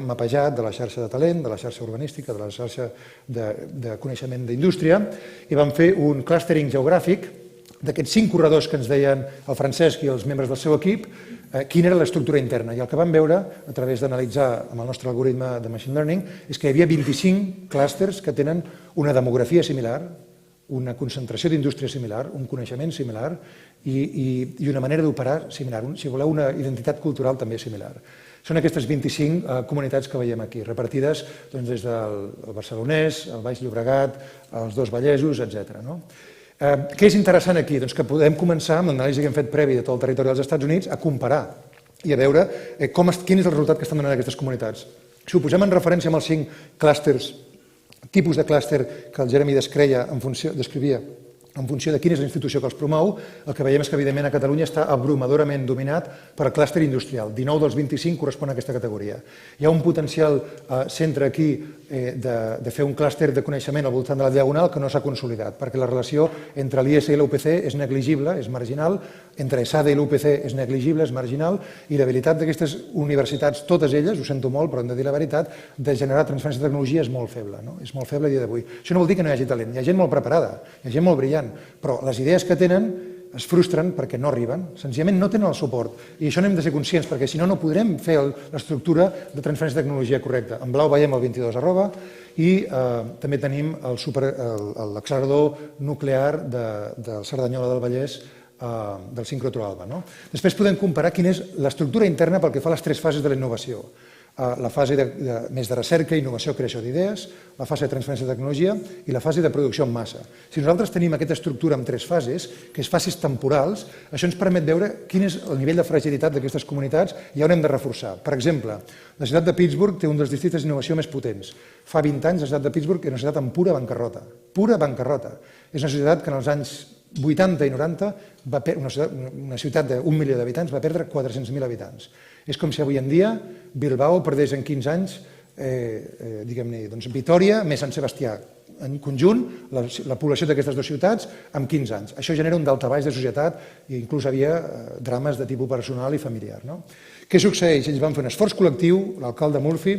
mapejat de la xarxa de talent, de la xarxa urbanística, de la xarxa de coneixement d'indústria, i vam fer un clustering geogràfic d'aquests 5 corredors que ens deien el Francesc i els membres del seu equip, quina era l'estructura interna. I el que vam veure, a través d'analitzar amb el nostre algoritme de Machine Learning, és que hi havia 25 clústers que tenen una demografia similar, una concentració d'indústria similar, un coneixement similar i una manera d'operar similar, si voleu, una identitat cultural també similar. Són aquestes 25 comunitats que veiem aquí, repartides des del Barcelonès, el Baix Llobregat, els dos Vallesos, etc. Què és interessant aquí? Doncs que podem començar, amb l'anàlisi que hem fet previ de tot el territori dels Estats Units, a comparar i a veure quin és el resultat que estan donant aquestes comunitats. Si ho posem en referència amb els 5 clústers, tipus de clúster que el Jeremy descrivia en funció de quina és la institució que els promou, el que veiem és que, evidentment, a Catalunya està abrumadorament dominat per el clúster industrial. 19 dels 25 correspon a aquesta categoria. Hi ha un potencial centre aquí de fer un clúster de coneixement al voltant de la Diagonal que no s'ha consolidat, perquè la relació entre l'IES i l'UPC és negligible, és marginal, entre ESADE i l'UPC és negligible, és marginal, i l'habilitat d'aquestes universitats, totes elles, ho sento molt, però hem de dir la veritat, de generar transferència de tecnologia és molt feble. És molt feble a dia d'avui. Això no vol dir que no hi hagi talent, hi ha gent molt preparada, hi ha gent molt brillant, però les idees que tenen es frustren perquè no arriben, senzillament no tenen el suport. I això n'hem de ser conscients, perquè si no, no podrem fer l'estructura de transferència de tecnologia correcta. En blau veiem el 22@ i també tenim l'accelerador nuclear del Cerdanyola del Vallès, del sincrotró Alba. Després podem comparar quina és l'estructura interna pel que fa a les 3 fases de la innovació. La fase més de recerca, innovació, creació d'idees, la fase de transferència de tecnologia i la fase de producció en massa. Si nosaltres tenim aquesta estructura amb 3 fases, que és fases temporals, això ens permet veure quin és el nivell de fragilitat d'aquestes comunitats i on hem de reforçar. Per exemple, la ciutat de Pittsburgh té un dels districtes d'innovació més potents. Fa 20 anys la ciutat de Pittsburgh era una ciutat amb pura bancarrota. Pura bancarrota. És una ciutat que en els anys 80 i 90, una ciutat d'1 milió d'habitants, va perdre 400.000 habitants. És com si avui en dia Bilbao perdés en 15 anys, diguem-ne, Vitòria més Sant Sebastià. En conjunt, la població d'aquestes dues ciutats en 15 anys. Això genera un daltabaix de societat i inclús havia drames de tipus personal i familiar. Què succeeix? Ells van fer un esforç col·lectiu, l'alcalde Murphy,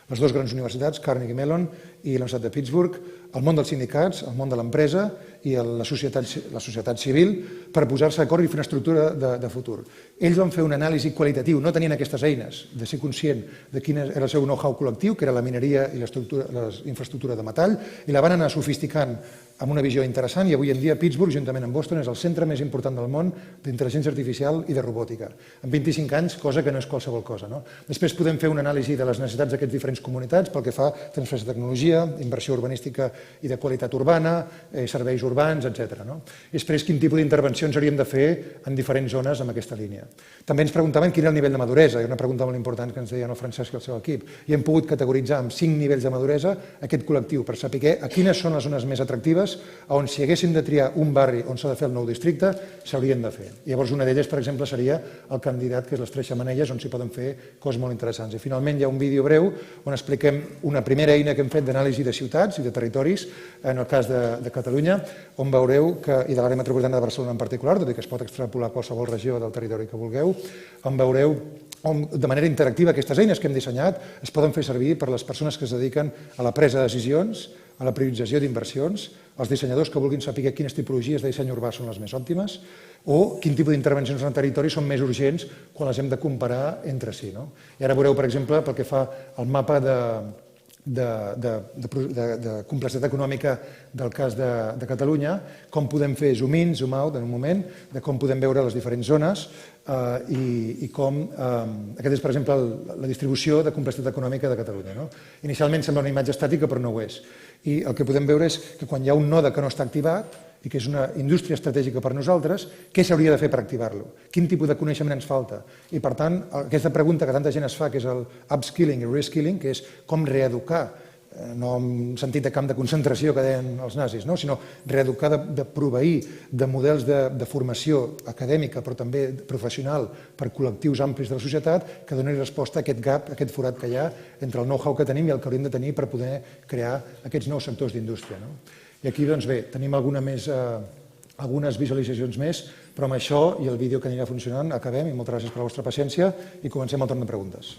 les dues grans universitats, Carnegie Mellon i la Universitat de Pittsburgh, el món dels sindicats, el món de l'empresa i la societat civil per posar-se d'acord i fer una estructura de futur. Ells van fer una anàlisi qualitatiu, no tenien aquestes eines de ser conscient de quin era el seu know-how col·lectiu, que era la mineria i la infraestructura de metall, i la van anar sofisticant amb una visió interessant, i avui en dia Pittsburgh, juntament amb Boston, és el centre més important del món d'intel·ligència artificial i de robòtica. En 25 anys, cosa que no és qualsevol cosa. Després podem fer una anàlisi de les necessitats d'aquestes diferents comunitats pel que fa a transferència de tecnologia, inversió urbanística i de qualitat urbana, serveis urbans, etc. Després, quin tipus d'intervencions hauríem de fer en diferents zones amb aquesta línia. També ens preguntaven quin era el nivell de maduresa, una pregunta molt important que ens deien el Francesc i el seu equip, i hem pogut categoritzar amb 5 nivells de maduresa aquest col·lectiu per saber a quines són les zones més atractives on si haguéssim de triar un barri on s'ha de fer el nou districte, s'haurien de fer. Llavors una d'elles, per exemple, seria el candidat, que és les 3 Xemeneies, on s'hi poden fer coses molt interessants. I finalment hi ha un vídeo breu on expliquem una primera eina que hem fet d'anàlisi de ciutats i de territoris, en el cas de Catalunya, on veureu, i de l'àrea metropolitana de Barcelona en particular, tot i que es pot extrapolar a qualsevol regió del territori que vulgueu, on veureu de manera interactiva aquestes eines que hem dissenyat es poden fer servir per les persones que es dediquen a la presa de decisions, a la priorització d'inversions, els dissenyadors que vulguin saber quines tipologies de disseny urbà són les més òptimes o quin tipus d'intervencions en el territori són més urgents quan les hem de comparar entre si. I ara veureu, per exemple, pel que fa al mapa de complexitat econòmica del cas de Catalunya, com podem fer zoom-in, zoom-out en un moment, de com podem veure les diferents zones i com aquesta és, per exemple, la distribució de complexitat econòmica de Catalunya. Inicialment sembla una imatge estàtica, però no ho és. I el que podem veure és que quan hi ha un node que no està activat i que és una indústria estratègica per nosaltres, què s'hauria de fer per activar-lo? Quin tipus de coneixement ens falta? I, per tant, aquesta pregunta que tanta gent es fa, que és el upskilling i reskilling, que és com reeducar, no en sentit de camp de concentració que deien els nazis, sinó reeducar de proveir de models de formació acadèmica, però també professional per col·lectius amplis de la societat que donin resposta a aquest gap, a aquest forat que hi ha entre el know-how que tenim i el que hauríem de tenir per poder crear aquests nous sectors d'indústria. I aquí, doncs bé, tenim algunes visualitzacions més, però amb això i el vídeo que anirà funcionant acabem i moltes gràcies per la vostra paciència i comencem el torn de preguntes.